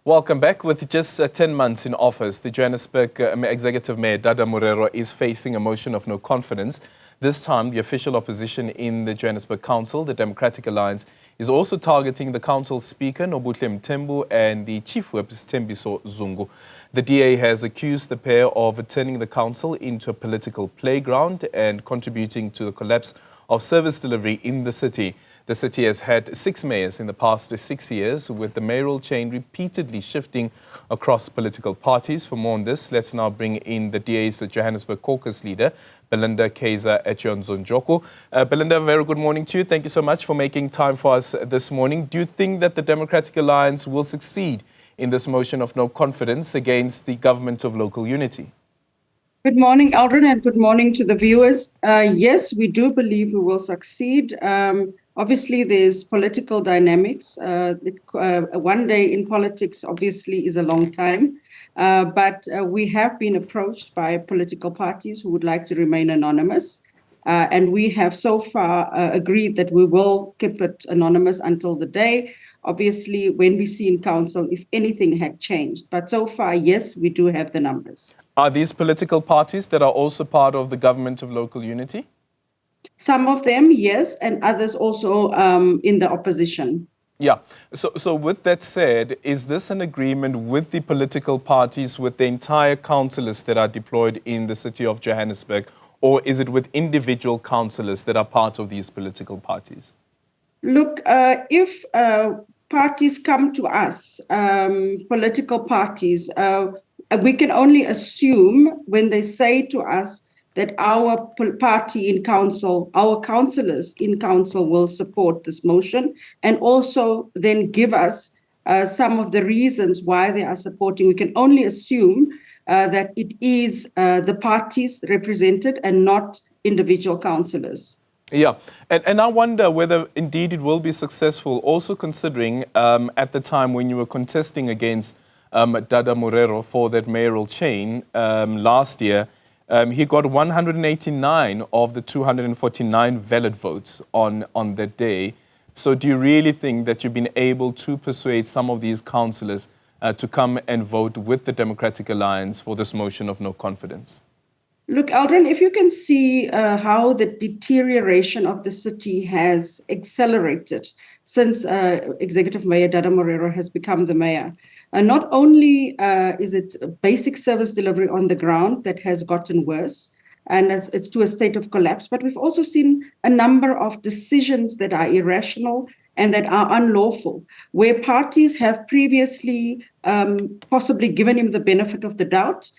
Welcome back. With just 10 months in office, the Johannesburg Executive Mayor Dada Morero is facing a motion of no confidence. This time, the official opposition in the Johannesburg Council, the Democratic Alliance, is also targeting the Council Speaker, Nobuhle Mthembu, and the Chief Whip, Thembiso Zungu. The DA has accused the pair of turning the Council into a political playground and contributing to the collapse of service delivery in the city. The city has had 6 mayors in the past 6 years, with the mayoral chain repeatedly shifting across political parties. For more on this, let's now bring in the DA's Johannesburg Caucus Leader, Belinda Kayser-Echeozonjoku. Belinda, a very good morning to you. Thank you so much for making time for us this morning. Do you think that the Democratic Alliance will succeed in this motion of no confidence against the government of local unity? Good morning, Aldrin, and good morning to the viewers. Yes, we do believe we will succeed. Obviously, there's political dynamics. One day in politics, obviously, is a long time. But we have been approached by political parties who would like to remain anonymous. And we have so far agreed that we will keep it anonymous until the day. Obviously, when we see in council, if anything had changed. But so far, yes, we do have the numbers. Are these political parties that are also part of the government of local unity? Some of them, yes, and others also in the opposition. Yeah. So with that said, is this an agreement with the political parties, with the entire councillors that are deployed in the city of Johannesburg, or is it with individual councillors that are part of these political parties? Look, if parties come to us, political parties, we can only assume when they say to us that our party in council, our councillors in council will support this motion and also then give us some of the reasons why they are supporting. We can only assume that it is the parties represented and not individual councillors. Yeah, and I wonder whether indeed it will be successful, also considering at the time when you were contesting against Dada Morero for that mayoral chain last year, he got 189 of the 249 valid votes on that day. So do you really think that you've been able to persuade some of these councillors to come and vote with the Democratic Alliance for this motion of no confidence? Look, Aldrin, if you can see how the deterioration of the city has accelerated since Executive Mayor Dada Morero has become the mayor. Not only is it basic service delivery on the ground that has gotten worse, and it's to a state of collapse, but we've also seen a number of decisions that are irrational and that are unlawful, where parties have previously possibly given him the benefit of the doubt.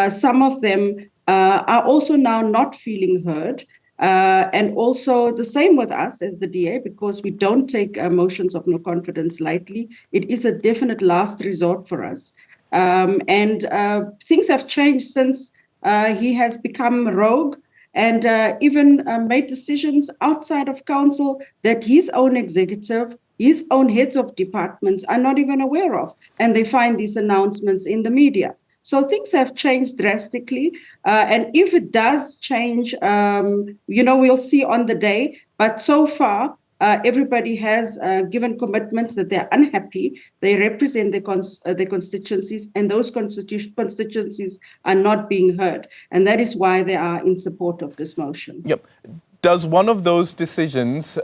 Some of them are also now not feeling heard. And also the same with us as the DA, because we don't take motions of no confidence lightly. It is a definite last resort for us. And things have changed since he has become rogue and even made decisions outside of council that his own executive, his own heads of departments are not even aware of. And they find these announcements in the media. So things have changed drastically. And if it does change, we'll see on the day. But so far, everybody has given commitments that they're unhappy. They represent their constituencies, and those constituencies are not being heard. And that is why they are in support of this motion. Yep. Does one of those decisions,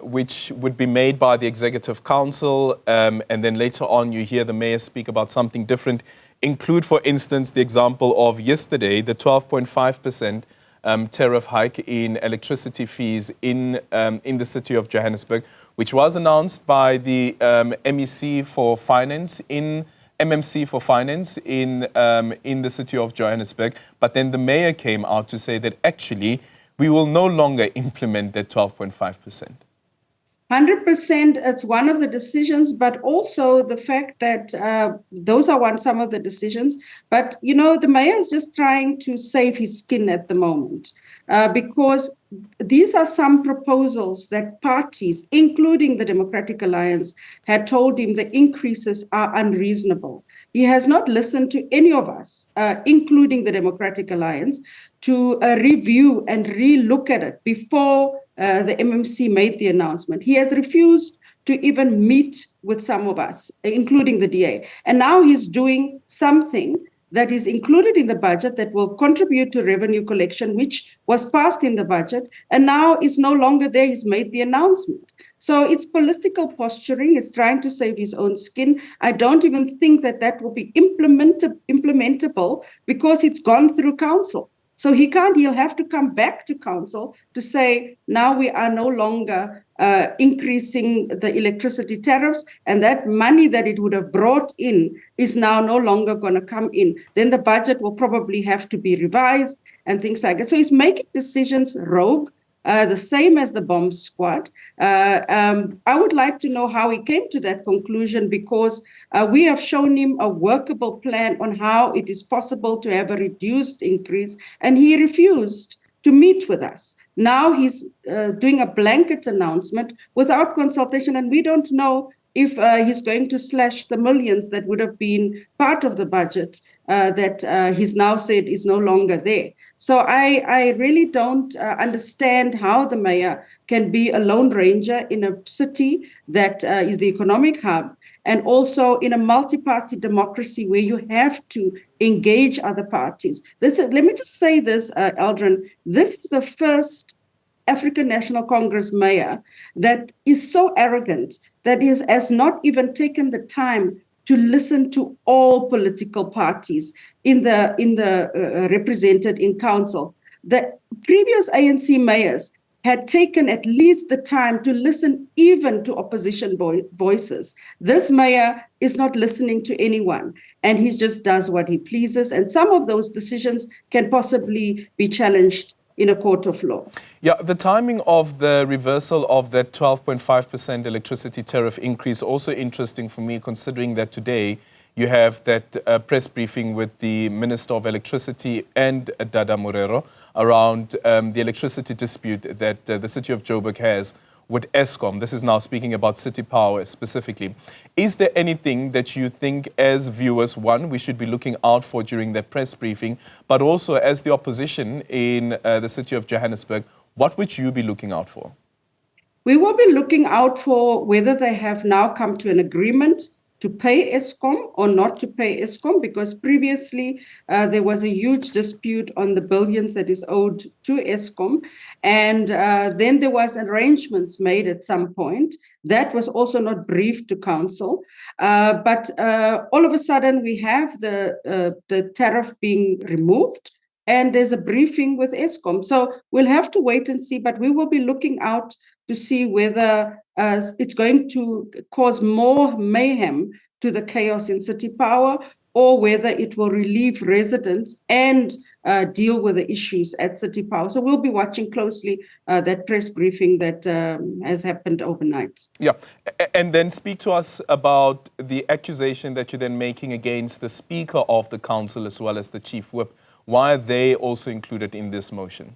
which would be made by the Executive Council, and then later on you hear the mayor speak about something different, include, for instance, the example of yesterday, the 12.5% tariff hike in electricity fees in the city of Johannesburg, which was announced by the MEC for Finance MMC for Finance in the city of Johannesburg. But then the mayor came out to say that actually we will no longer implement that 12.5%. 100%, it's one of the decisions, but also the fact that those are some of the decisions. But, the mayor is just trying to save his skin at the moment because these are some proposals that parties, including the Democratic Alliance, had told him the increases are unreasonable. He has not listened to any of us, including the Democratic Alliance, to review and re-look at it before the MMC made the announcement. He has refused to even meet with some of us, including the DA. And now he's doing something that is included in the budget that will contribute to revenue collection, which was passed in the budget, and now is no longer there. He's made the announcement. So it's political posturing. It's trying to save his own skin. I don't even think that that will be implementable because it's gone through council. So he'll have to come back to council to say, now we are no longer increasing the electricity tariffs, and that money that it would have brought in is now no longer going to come in. Then the budget will probably have to be revised and things like that. So he's making decisions rogue, the same as the bomb squad. I would like to know how he came to that conclusion, because we have shown him a workable plan on how it is possible to have a reduced increase, and he refused to meet with us. Now he's doing a blanket announcement without consultation, and we don't know if he's going to slash the millions that would have been part of the budget that he's now said is no longer there. So I really don't understand how the mayor can be a lone ranger in a city that is the economic hub, and also in a multi-party democracy where you have to engage other parties. Let me just say this, Aldrin, this is the first African National Congress mayor that is so arrogant that has not even taken the time to listen to all political parties represented in council. The previous ANC mayors had taken at least the time to listen even to opposition voices. This mayor is not listening to anyone, and he just does what he pleases. And some of those decisions can possibly be challenged in a court of law. Yeah, the timing of the reversal of that 12.5% electricity tariff increase also interesting for me, considering that today you have that press briefing with the Minister of Electricity and Dada Morero around the electricity dispute that the city of Joburg has with Eskom. This is now speaking about city power specifically. Is there anything that you think as viewers, one, we should be looking out for during that press briefing, but also as the opposition in the city of Johannesburg, what would you be looking out for? We will be looking out for whether they have now come to an agreement to pay Eskom or not to pay Eskom, because previously there was a huge dispute on the billions that is owed to Eskom. And then there was arrangements made at some point. That was also not briefed to council. But all of a sudden we have the tariff being removed, and there's a briefing with Eskom. So we'll have to wait and see, but we will be looking out to see whether it's going to cause more mayhem to the chaos in city power, or whether it will relieve residents and deal with the issues at city power. So we'll be watching closely that press briefing that has happened overnight. Yeah, and then speak to us about the accusation that you're then making against the Speaker of the Council as well as the Chief Whip. Why are they also included in this motion?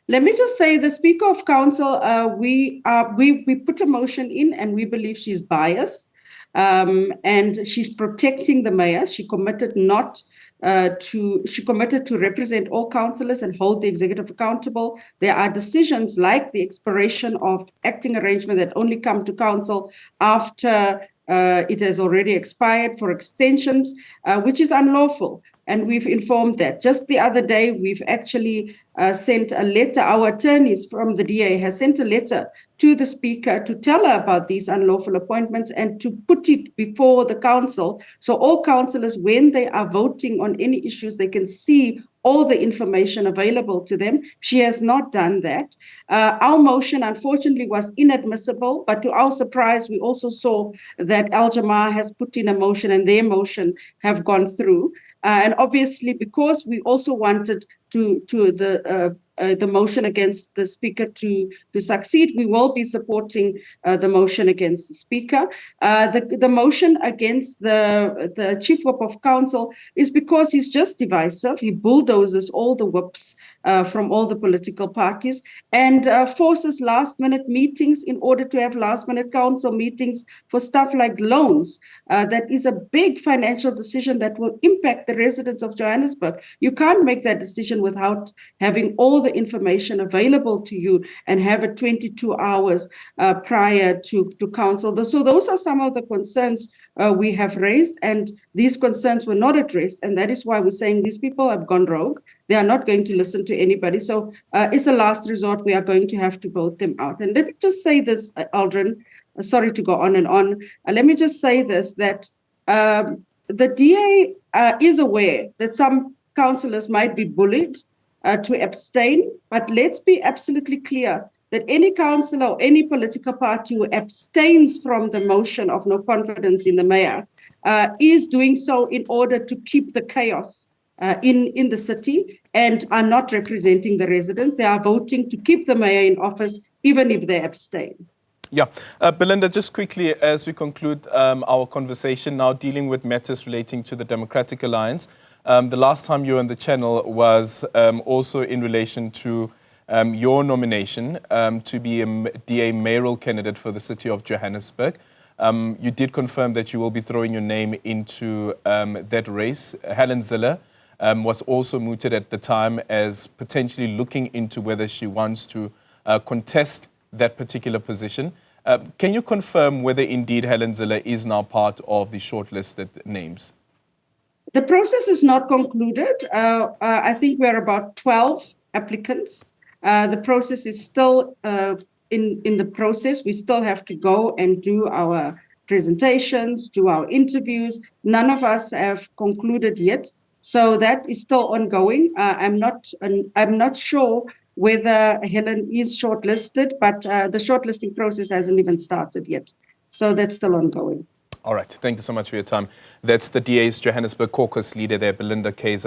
Let me just say, the Speaker of Council, we put a motion in, and we believe she's biased, and she's protecting the mayor. She committed to represent all councillors and hold the executive accountable. There are decisions like the expiration of acting arrangement that only come to council after it has already expired, for extensions, which is unlawful. And we've informed that. Just the other day, we've actually sent a letter. Our attorneys from the DA has sent a letter to the Speaker to tell her about these unlawful appointments and to put it before the council. So all councillors, when they are voting on any issues, they can see all the information available to them. She has not done that. Our motion, unfortunately, was inadmissible, but to our surprise, we also saw that Al Jamaa has put in a motion, and their motion have gone through. And obviously, because we also wanted the motion against the Speaker to succeed, we will be supporting the motion against the Speaker. The motion against the Chief Whip of Council is because he's just divisive. He bulldozes all the whips from all the political parties and forces last-minute meetings in order to have last-minute council meetings for stuff like loans. That is a big financial decision that will impact the residents of Johannesburg. You can't make that decision without having all the information available to you and have it 22 hours prior to council. So those are some of the concerns we have raised, and these concerns were not addressed, and that is why we're saying these people have gone rogue. They are not going to listen to anybody. So it's a last resort. We are going to have to vote them out. And let me just say this, Aldrin, sorry to go on and on. Let me just say this, that the DA is aware that some councillors might be bullied to abstain, but let's be absolutely clear that any councillor or any political party who abstains from the motion of no confidence in the mayor is doing so in order to keep the chaos in the city and are not representing the residents. They are voting to keep the mayor in office, even if they abstain. Yeah. Belinda, just quickly as we conclude our conversation now dealing with matters relating to the Democratic Alliance. The last time you were on the channel was also in relation to your nomination to be a DA mayoral candidate for the city of Johannesburg. You did confirm that you will be throwing your name into that race. Helen Zille was also mooted at the time as potentially looking into whether she wants to contest that particular position. Can you confirm whether indeed Helen Zille is now part of the shortlisted names? The process is not concluded. I think we're about 12 applicants. The process is still in the process. We still have to go and do our presentations, do our interviews. None of us have concluded yet. So that is still ongoing. I'm not sure whether Helen is shortlisted, but the shortlisting process hasn't even started yet. So that's still ongoing. All right. Thank you so much for your time. That's the DA's Johannesburg Caucus Leader there, Belinda Kayser.